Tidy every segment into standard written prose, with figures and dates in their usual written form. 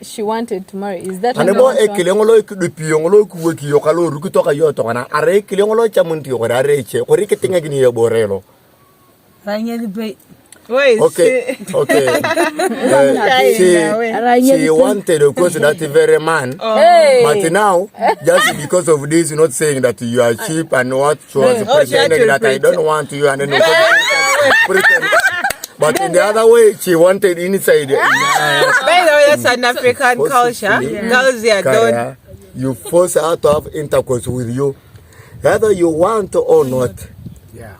she wanted to marry. Is that Anebo ekilengolo ekudupiyongolo kuweki kalo rukutoka yoto kana are ekilengolo chamunti yoko are che kori ketinga gini ya borelo. Okay. She wanted, of course, that very man. But now, just because of this, not saying that you are cheap and what she was pretending that I don't want you and then pretend. But in the other way, she wanted inside. By the way, that's an African culture. Girls here don't. You force her to have intercourse with you, whether you want or not. Yeah.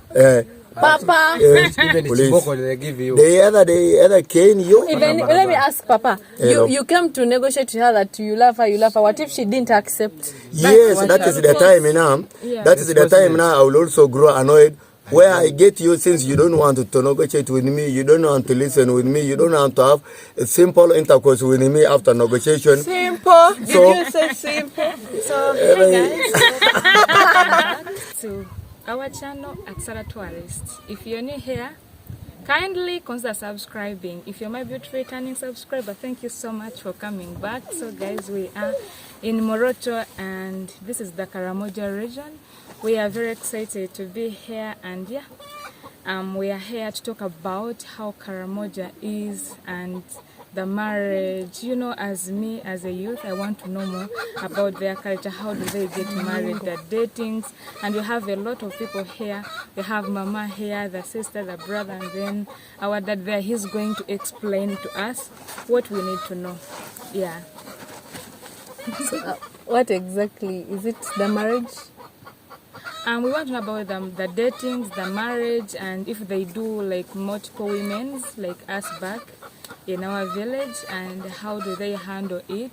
Papa, they give you. They either cane you. Even let me ask Papa. You came to negotiate with her that you love her. What if she didn't accept? Yes, that is the time now. Yeah. That is the time now. I will also grow annoyed. Where I get you, since you don't want to negotiate with me, you don't want to listen with me, you don't want to have a simple intercourse with me after negotiation. Simple? Did you say simple? So, hey guys. So, our channel at Sarah Tourist. If you're new here, kindly consider subscribing. If you're my beautiful returning subscriber, thank you so much for coming back. So guys, we are in Moroto and this is the Karamoja region. We are very excited to be here and we are here to talk about how Karamoja is and the marriage. You know, as me, as a youth, I want to know more about their culture. How do they get married, their datings? And we have a lot of people here. We have Mama here, the sister, the brother, and then our dad there. He's going to explain to us what we need to know. Yeah. So, what exactly is it? The marriage? We want to know about them, the datings, the marriage, and if they do like multiple women's like us back in our village, and how do they handle it?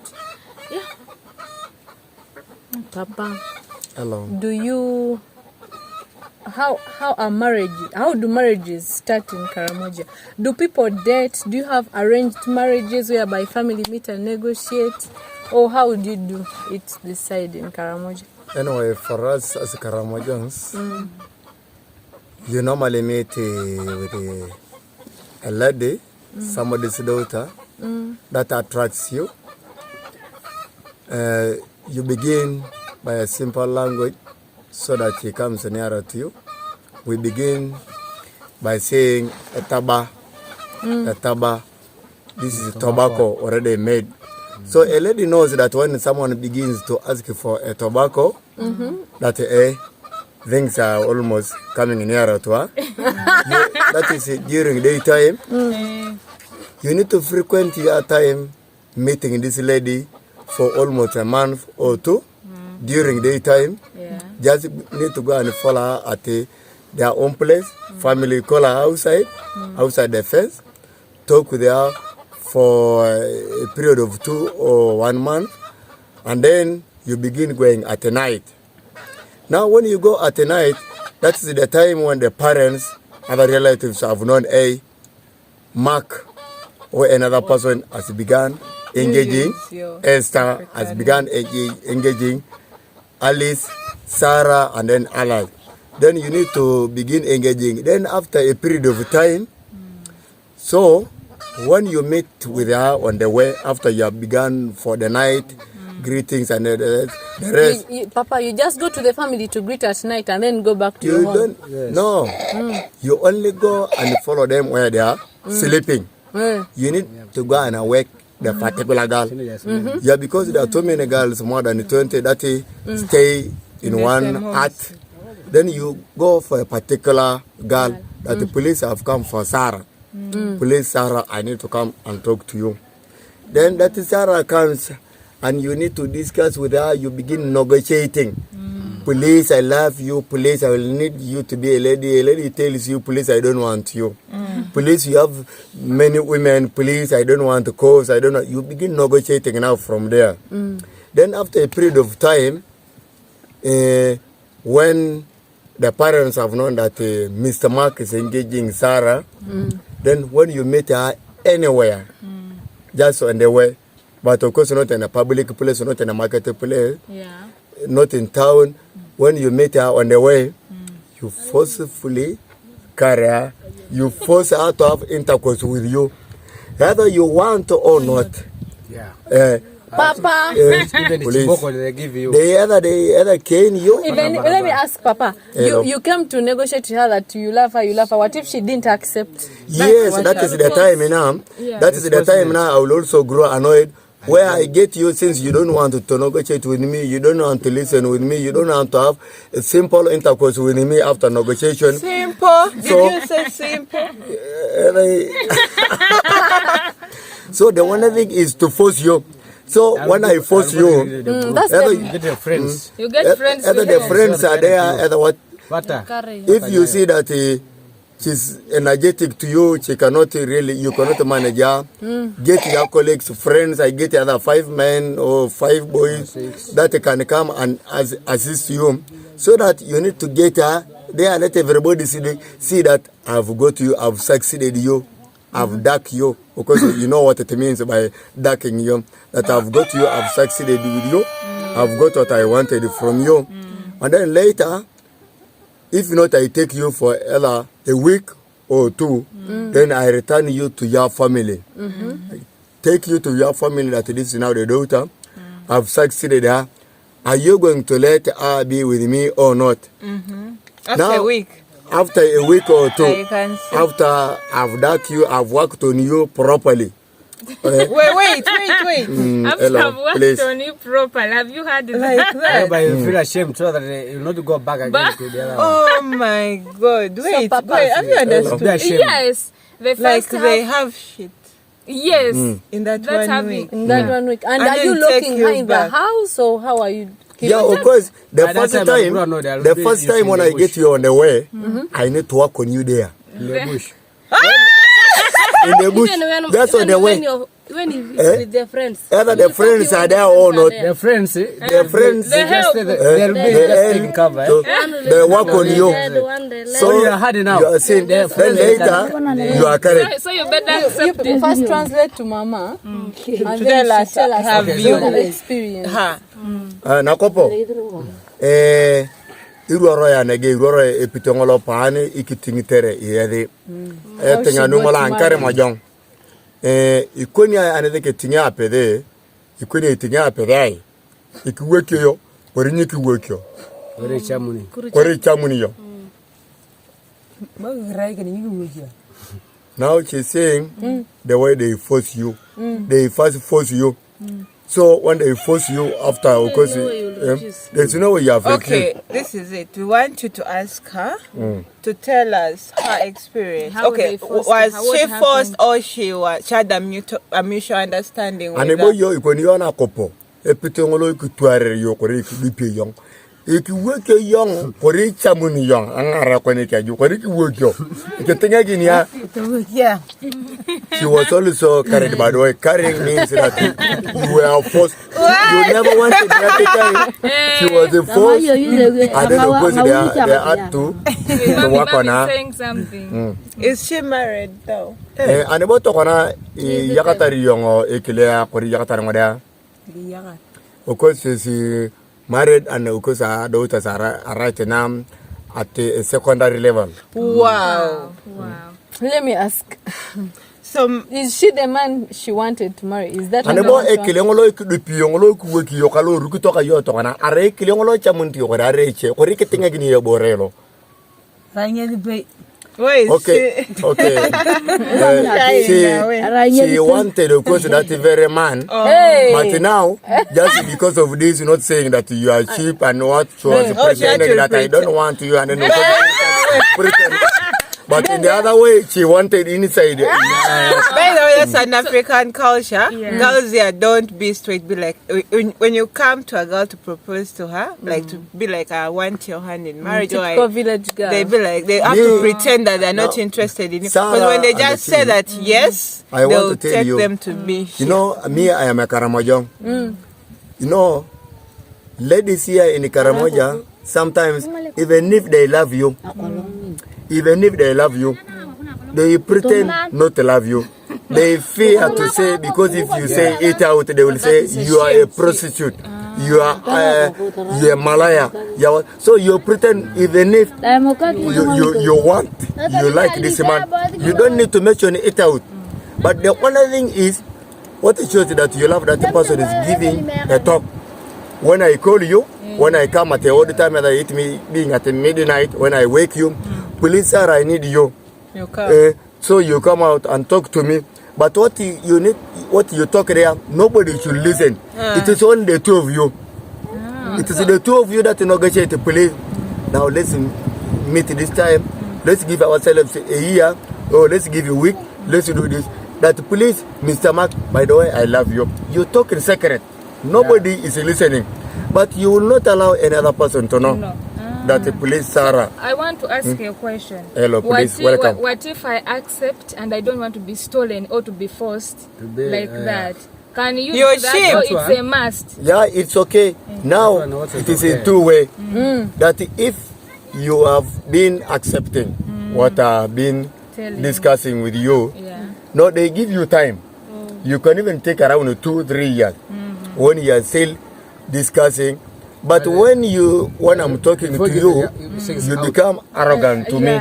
Yeah. Papa, hello. Do you how do marriages start in Karamoja? Do people date? Do you have arranged marriages whereby family meet and negotiate, or how would you do it this side in Karamoja? Anyway, for us as Karamojans, you normally meet with a lady, somebody's daughter, that attracts you. You begin by a simple language so that she comes nearer to you. We begin by saying etaba. Etaba. This is tobacco already made. So a lady knows that when someone begins to ask for a tobacco, that things are almost coming nearer to her. That is during daytime. You need to frequent your time meeting this lady for almost a month or two during daytime. Just need to go and follow her at their own place. Family call her outside the fence, talk with her for a period of 2 or 1 month, and then you begin going at night. Now when you go at night, that is the time when the parents, other relatives have known Mark or another person has begun engaging, Esther has begun engaging, Alice, Sarah, and then Alan. Then you need to begin engaging. Then after a period of time, so when you meet with her on the way, after you have begun for the night, greetings and the rest. Papa, you just go to the family to greet at night and then go back to your home. No, you only go and follow them where they are sleeping. You need to go and awake the particular girl. Yeah, because there are too many girls, more than 20, that stay in one hut. Then you go for a particular girl that the police have come for Sarah. Police, Sarah, I need to come and talk to you. Then that Sarah comes and you need to discuss with her. You begin negotiating. Police, I love you. Police, I will need you to be a lady. A lady tells you, police, I don't want you. Police, you have many women. Police, I don't want to cause. I don't know. You begin negotiating now from there. Then after a period of time, when the parents have known that Mr. Mark is engaging Sarah, then when you meet her anywhere, just on the way, but of course not in a public place, not in a marketplace, not in town, when you meet her on the way, you forcefully carry her, you force her to have intercourse with you, whether you want or not. Yeah. Papa. Even the Police. chiboko they give you. They either cane you. Even let me ask Papa. You came to negotiate with her that you love her. What if she didn't accept? Yes, that is the time now. Yeah. That is the time now. I will also grow annoyed. Where I get you, since you don't want to negotiate with me, you don't want to listen with me, you don't want to have a simple intercourse with me after negotiation. Simple. Did you say simple? So the one thing is to force you. So when I force you, That's either, You get your friends. You get friends either with the her. friends are there, either what. Butter. If you see that she's energetic to you, she cannot really, you cannot manage her. Get your colleagues, friends. I get other 5 men or 5 boys that can come and assist you, so that you need to get her there. Let everybody see that I've got you, I've succeeded you, I've ducked you, because you know what it means by ducking you. That I've got you, I've succeeded with you, I've got what I wanted from you, and then later. If not, I take you for either a week or 2, then I return you to your family. I take you to your family that this is now the daughter. I've succeeded her. Are you going to let her be with me or not? After a week. After a week or 2, I can see. after I've done you, I've worked on you properly. Wait. After I've worked please. on you properly, have you had it? Like that. But you feel ashamed so that you will not go back again to the other one. Oh my God. Wait, Papa, have you understood? Be ashamed. Yes. The first Like they half, have shit yes. in that That's 1 week. In that 1 week. And And are then you take locking you her in back. the house, or how are you? Yeah, of course. The At that first time, time, I don't know, they'll the be first using time when the I bush. get you on the way, I need to work on you there. In the bush. In the bush. That's on the way. When he's Eh? with their friends. Either the friends are there or not. Their friends, The friends, They help. they'll be just taking cover. so they work on you. The one they left. So you are hard enough. you are saying, then later you are correct. So you better accept You it. first translate to Mama, and then Tell us she tell us her her view. experience. Ha. Nakopo. Iruoro ya nege iruoro epitongolo paani ikitingitere yedi. Tenga numola ankare majong. Ikoni anede ke tinga apede. Ikoni tinga apede ai. Ikiwekyo yo, orinyi kiwekyo. Very chamuni. Kwari chamuni yo. Now she's saying the way they force you, they first force you. So when they force you after, of course, there's no way you have Okay, this is it. We want you to ask her to tell us her experience. How Okay, they forced was her, what she forced happened? or she had a mutual understanding with And her? about you, when you are na kopo, epitongolo ikutuare yo kore ikidipe young. Ikiweke young, kore chamuni young, angara kone kaju, kore ikiweke. Ikitinga ginia. Yeah. She was also carried, by the way. Carrying means that you were forced. You never wanted that time. She was forced. And then, of course, they had to work on her. Saying something. Is she married though? And about Tokana, Yakatari Young, Ekilea, Kori Yakatari Moda. Of course, she's married, and of course, her daughters are right now at the secondary level. Wow. Wow. Let me ask. So Is she the man she wanted to marry? Is that And what about you want to Ekilongolo, Kupiongolo, Kuki, Yokalo, Rukutoka Yotona, Are Kilongolo Chamunti, or Areche, or Rikitingini Borello. wait. Okay, okay. She wanted, of course, that very man. Hey! But now, just because of this, not saying that you are cheap and what she was she had pretending to that I don't want you, and then of course, pretend. But in the other way, she wanted inside. By the way, that's an African culture. Yeah. Girls here don't be straight. Be like when you come to a girl to propose to her, like to be like, I want your hand in marriage, or typical village girl. they be like they have to pretend that they're not interested in you. Because when they Sarah just and the say king. that yes, I want they'll to tell take you, them to be. You know, me, I am a Karamoja. You know, ladies here in Karamoja, sometimes, even if they love you, they pretend not to love you. They fear to say, because if you say it out, they will say you are a prostitute, you are Malaya. So you pretend, even if you like this man, you don't need to mention it out. But the only thing is, What it shows that you love that person is giving a talk. When I call you, when I come at all the time that I eat me being at midnight, when I wake you, police sir, I need you. You come. So you come out and talk to me. But what you need, what you talk there, nobody should listen. It is only the two of you. It is the two of you that negotiate the police. Now let's meet this time. Let's give ourselves a year. Or let's give a week. Let's do this. That police, Mr. Mark, by the way, I love you. You talk in secret. Nobody is listening. But you will not allow another person to know that the police, Sarah. I want to ask you a question. Hello, police. Welcome. What if I accept and I don't want to be stolen or to be forced like that? Can you You're do that or it's a must? Yeah, it's okay. Now, it is a two-way. That if you have been accepting what I've been discussing with you, no, they give you time. You can even take around 2-3 years when you are still discussing. But when I'm talking to you, you become arrogant to me.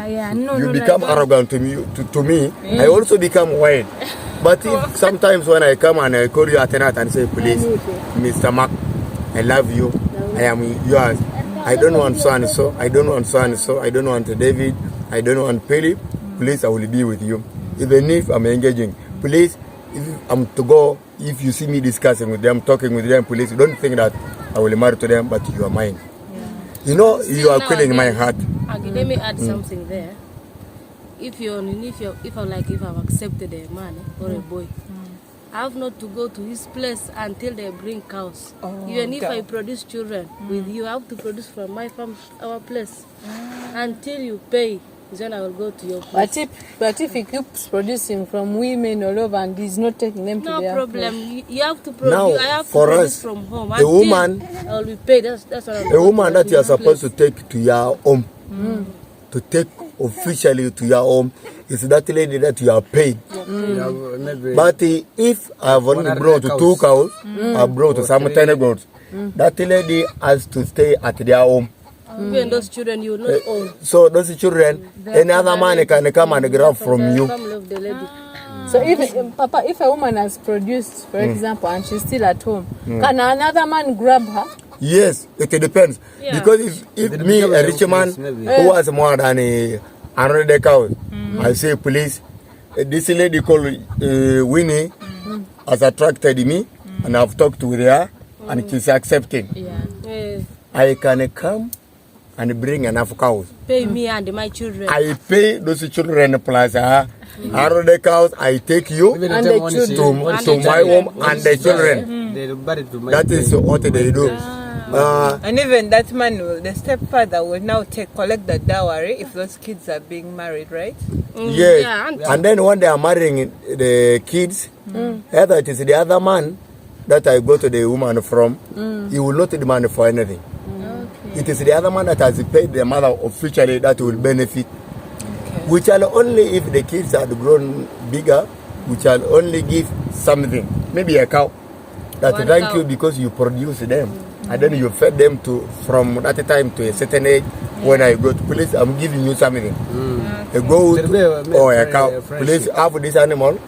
You become arrogant to me. I also become wild. But if sometimes when I come and I call you at night and say, please, Mr. Mark, I love you. I am yours. I don't want so and so. I don't want so and so. I don't want David. I don't want Philip. Please, I will be with you. Even if I'm engaging, please, if I'm to go, if you see me discussing with them, talking with them, please, don't think that I will marry to them, but you are mine. You know, you are killing my heart. Okay, let me add something there. If I've accepted a man or a boy, I have not to go to his place until they bring cows. Even if I produce children with you, I have to produce from my farm, our place. Until you pay, then I will go to your place. But if he keeps producing from women all over and he's not taking them to their No problem. place. You have to produce. Now, I have to for produce us, from home. a woman, I will be paid. That's what I'm a woman that you are supposed to take to your home, to take officially to your home, is that lady that you are paid. But if I have only brought 2 cows, I brought some 10 goats, that lady has to stay at their home. Even those children you will not own. So those children, any other man can come and grab from you. Family of the lady. So if a woman has produced, for example, and she's still at home, can another man grab her? Yes, it depends. Because if me, a rich man who has more than 100 cows, I say, please, this lady called Winnie has attracted me, and I've talked with her, and she's accepting. I can come and bring enough cows. Pay me and my children. I pay those children plus 100 cows. I take you And the children. to my home and the children. That is what they do. And even that man, the stepfather will now collect the dowry if those kids are being married, right? Yes. Yeah, And then when they are marrying the kids, either it is the other man that I go to the woman from, he will not demand for anything. It is the other man that has paid the mother officially that will benefit. Which will only, if the kids are grown bigger, which will only give something, maybe a cow. That thank you because you produce them. And then you fed them from that time to a certain age. When I go to police, I'm giving you something. A goat or a cow. Please have this animal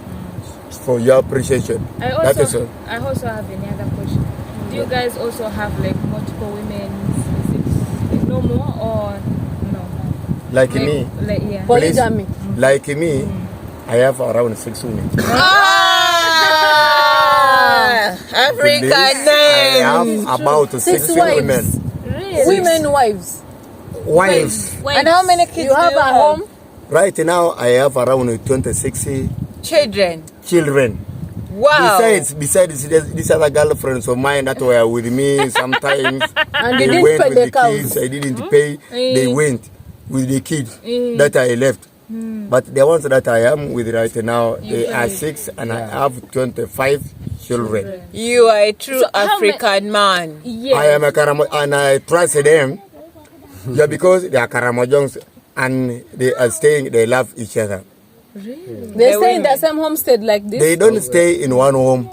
for your appreciation. I That is all. also have another question. Do you guys also have like multiple women? Is it normal or no? Like me. Yeah. Polygamy. Like me, I have around 6 women. African I name. have about 6 6 wives. women. Really? Women wives. Wives. And how many kids you have do you at have? home? Right now, I have around 26 Children. children. Wow. Besides these other girlfriends of mine that were with me sometimes. And they they didn't went pay with the the cows. kids. I didn't pay. They went with the kids that I left. But the ones that I am with right now, they are 6 and I have 25 children. You are a true African man. Yes. I am a Karamoja and I trust them. Yeah, because they are Karamojans and they are staying, they love each other. They stay in the same homestead like this. They don't stay in one home.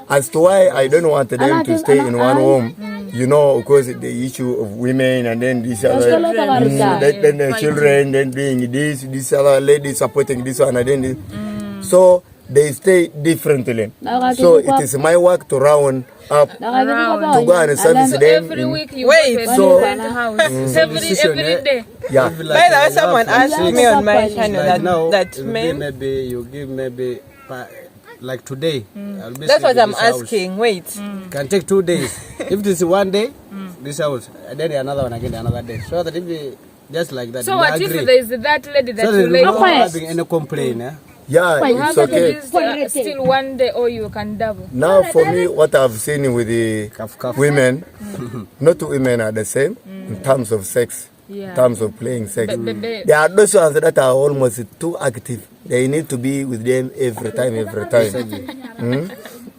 As to why I don't want them to stay in one home, you know, because the issue of women and then this other, then the children, then doing this other lady supporting this one, and then this. So they stay differently. So it is my work to round up to go and service So them. every week you Wait, go to a so- different house. Every day. Yeah. By the way, someone asked me on my channel Right now, that it will be men. maybe you give maybe like today. That's what I'm asking. Wait. Can take 2 days. If this is 1 day, this house, and then another one again another day. So that if we just like that. So we what agree. if there is that lady that So you that lay we not for? having any complaint. Yeah, You it's have to okay. use still 1 day or you can double. Now for me, what I've seen with the Kaf. women, not two women are the same in terms of sex, Yeah. in terms of playing sex. But There are those ones that are almost too active. They need to be with them every time.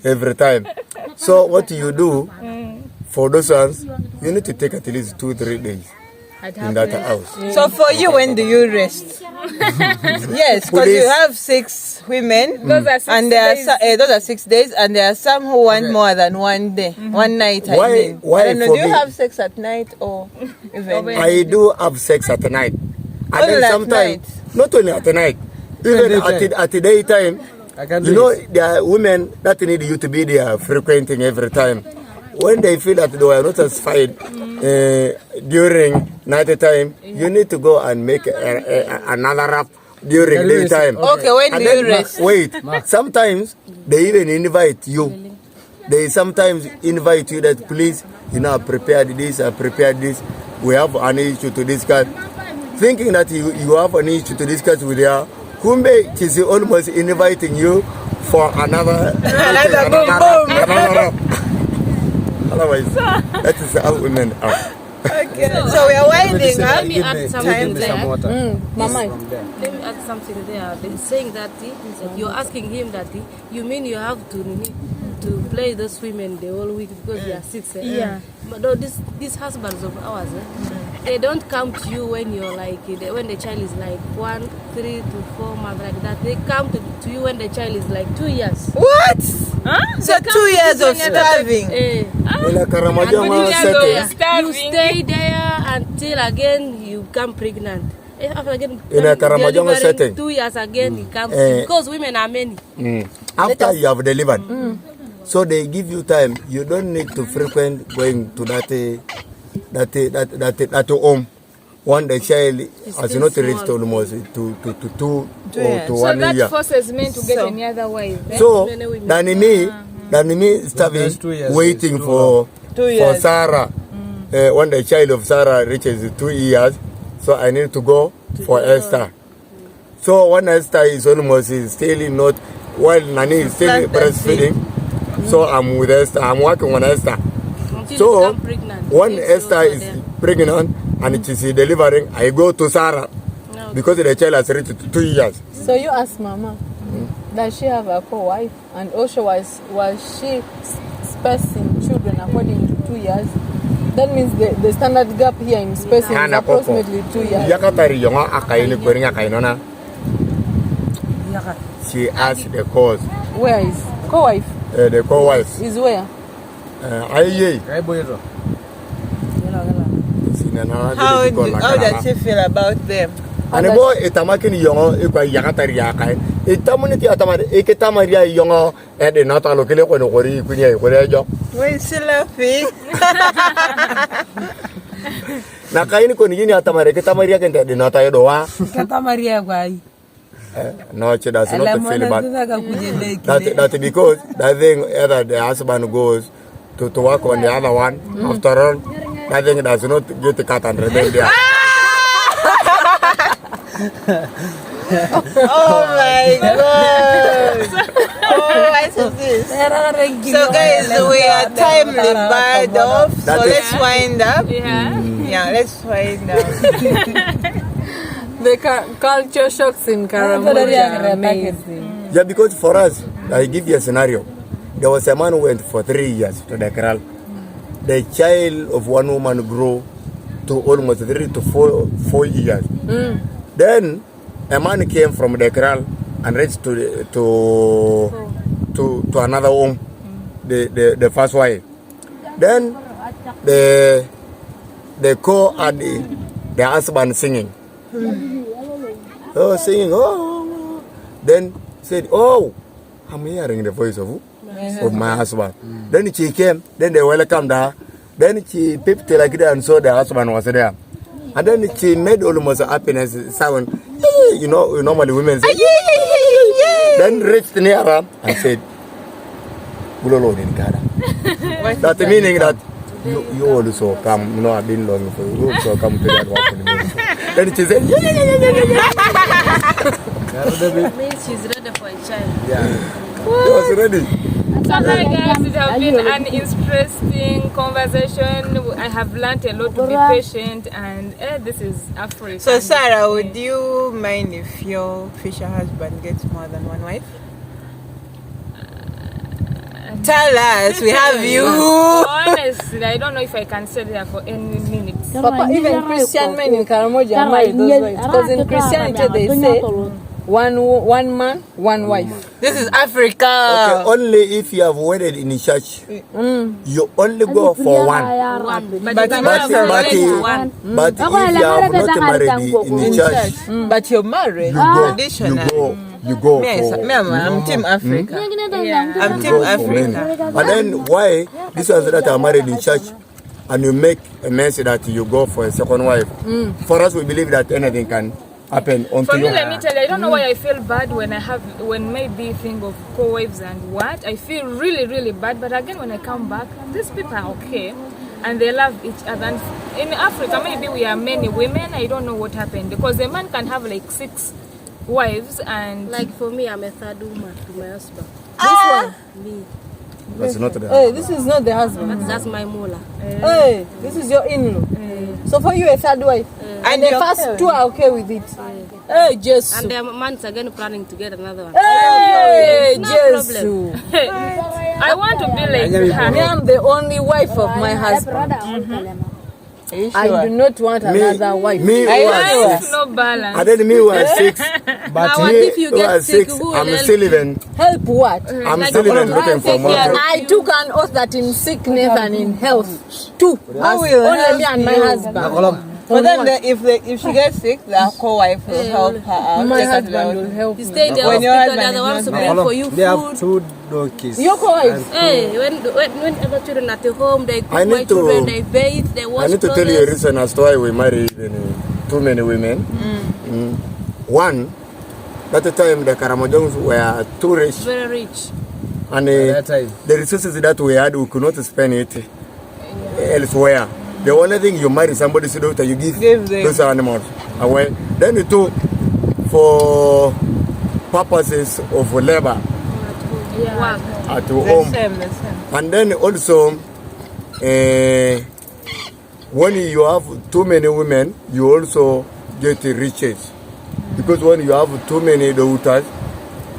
Every time. So what you do for those ones, you need to take at least 2-3 days in that house. So for you, when do you rest? Yes, because you have 6 women, Those are 6 and there days. are those are 6 days, and there are some who want more than 1 day, 1 night. I Why- mean, why I don't know. for Do you me- have sex at night or even? I do have sex at night. And Only then at sometimes, night? not only at night, even at the daytime, I can you do know, it. there are women that need you to be there frequenting every time. When they feel that they were not satisfied during night time, you need to go and make another rap during Can you daytime. Okay, when And do you then, rest? wait, sometimes they even invite you. They sometimes invite you that please, you know, I prepared this, we have an issue to discuss. Thinking that you have an issue to discuss with her, Kumbe is almost inviting you for another Otherwise, that is how women are. Okay, so we are winding up. Let me add something Give me some there. water. Mama, From there. Let me add something there. They're saying that you're asking him that you mean you have to play those women the whole week because they are 6. Yeah. But no, these husbands of ours, they don't come to you when you're like when the child is like 1, 3 to 4 months like that. They come to you when the child is like 2 years. What? Huh? So 2 years of starving. In a Karamoja And setting, you Starving. stay there until again you become pregnant. After again, In a Karamoja delivering setting. 2 years again, it comes Eh. because women are many. after you have delivered, so they give you time. You don't need to frequent going to that home. When the child has still not small. reached almost to 2 or years. to So 1 that year. forces men to get So- any other wife. Eh? So Many women. than me starving, That's 2 years, waiting it's too for 2 years. Sarah. When the child of Sarah reaches 2 years, so I need to go for Esther. So when Esther is almost still not, while Nani is still Pregnancy. breastfeeding, so I'm with Esther. I'm working on Esther. Until So you become pregnant. when It's Esther also is there. pregnant and it is delivering, I go to Sarah No. because the child has reached 2 years. so you ask Mama, does she have a co-wife? And also was she spacing children according to 2 years? That means the standard gap here in spacing is Hana koko. approximately 2 years. Yakatari yonga akaini kweringa kainona. She asked the cause, Where is co-wife? the co-wife. Is where? Aye, Kaibu hizo. How does she feel about them? Ane bo itamakin yongo ikwa yakatari yakai. Itamuni ti atamari ikitamari ya yongo de nota lokele ko no kori kunya ko rejo. Why is she laughing? Na kaini ko ni atamari kitamari ya kende de nota yo doa. Kata Maria gwai. No, she does not feel bad. That That because that thing either the husband goes to work on the other one. After all, that thing does not get the cut and remain there. Oh my god! Oh, what is this? So guys, we are timely bad off. So That is- let's wind up. Yeah. Yeah, let's wind up. The culture shocks in Karamoja are amazing. Yeah, because for us, I give you a scenario. There was a man who went for 3 years to the kraal. The child of one woman grew to almost 3 to 4 years. Then a man came from the kraal and reached to another home, the first wife. Then the co had the husband singing. Oh, singing, oh. Then said, oh, I'm hearing the voice of my husband. Then she came, then they welcomed her. Then she peeped like that and saw the husband was there. And then she made almost a happiness sound. You know, normally women say, then reached near her and said, that meaning that you also come, you know, I've been long for you also come to that one. Then she said, It means she's ready for a child. yeah, she was ready. So hi guys, it has been an interesting conversation. I have learned a lot to be patient, and this is Africa. So Sarah, would you mind if your future husband gets more than one wife? Tell us, we have you. Honestly, I don't know if I can stay there for any minutes. Papa, even Christian men in Karamoja are married those wives. Because in Christianity they say one man, one wife. This is Africa. Okay, only if you have wedded in the church, you only go for one. But if you have not married in the church, but you're married. you go I'm Team Africa. I'm Team Africa. But then why these ones that are married in church and you make a mess that you go for a second wife? For us, we believe that anything can happen For me, let me tell you, I don't know why I feel bad when maybe think of co-wives and what. I feel really, really bad. But again, when I come back, these people are okay. And they love each other. And in Africa, maybe we are many women. I don't know what happened. Because a man can have like 6 wives and... Like for me, I'm a third woman to my husband. This one? Me. That's not the Hey, this is not the husband. That's my mola. Hey, this is your in-law. So for you, a third wife. And the first 2 are okay with it. Hey, Jesus. And the man's again planning to get another one. Hey, No Jesus. I want to be like Me, her. I'm the only wife of my husband. Are you sure? I do not want another wife. Me who are 6. No balance. And then me who are 6. But Now, what me if you who get are sick? 6, Who will I'm help still even. Help what? I'm still even looking for more. I took an oath that in sickness and in health, 2. As will only help me and my you? husband. But then if she gets sick, the co-wife will help her out. My Take her to husband the will help You me. stay in the When your hospital, they're husband the ones is to not bring for you They have food. 2 donkeys. Your co-wives. Hey, when other children at the home, they cook I need my children, to- they bathe, they wash I need to tell you a clothes. reason as to why we marry too many women. One, at the time the Karamojans were too rich, Very rich. and that time. the resources that we had, we could not spend it elsewhere. The only thing you marry somebody's daughter, you give Give them. those animals away. Then the 2, for purposes of labor Wow. at The home. same. And then also, when you have too many women, you also get riches. Because when you have too many daughters,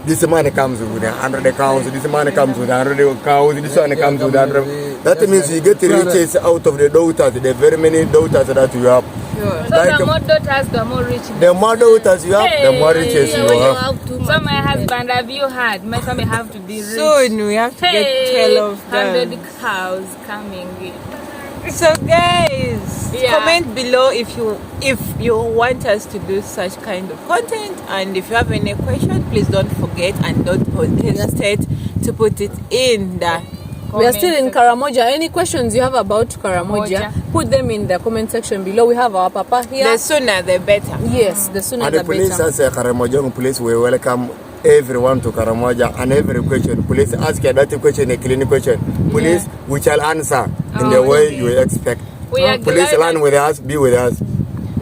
this man comes with 100 cows, this man comes with 100 cows, this one comes with 100. That means you get riches out of the daughters, the very many daughters that you have. Sure. So Like the more daughters, the more rich. the more daughters you have, the more riches Yeah, you when you have. have too much. So my husband, have you heard? My family have to be rich. Soon we have to get 12 of 100 them. cows coming in. So guys, Yeah. comment below if you want us to do such kind of content, and if you have any question, please don't forget and don't hesitate to put it in the We are still in Karamoja. Any questions you have about Karamoja, put them in the comment section below. We have our papa here. The sooner the better. Yes, the sooner And the the police better. as a Karamojang police, we welcome everyone to Karamoja, and every question, police ask you that question, a clinic question. Police, we shall answer in the way you expect. We are Police glad learn with us, be with us.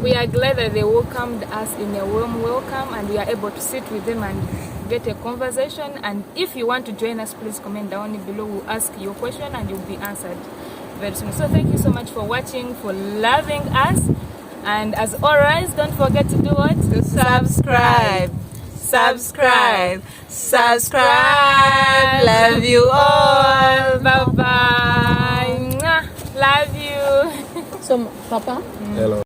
We are glad that they welcomed us in a warm welcome, and we are able to sit with them and get a conversation. And if you want to join us, please comment down below. We'll ask your question and you'll be answered very soon. So thank you so much for watching, for loving us, and as always, don't forget to do what? To subscribe. Love you all. Bye bye. Love you. So, Papa? Hello.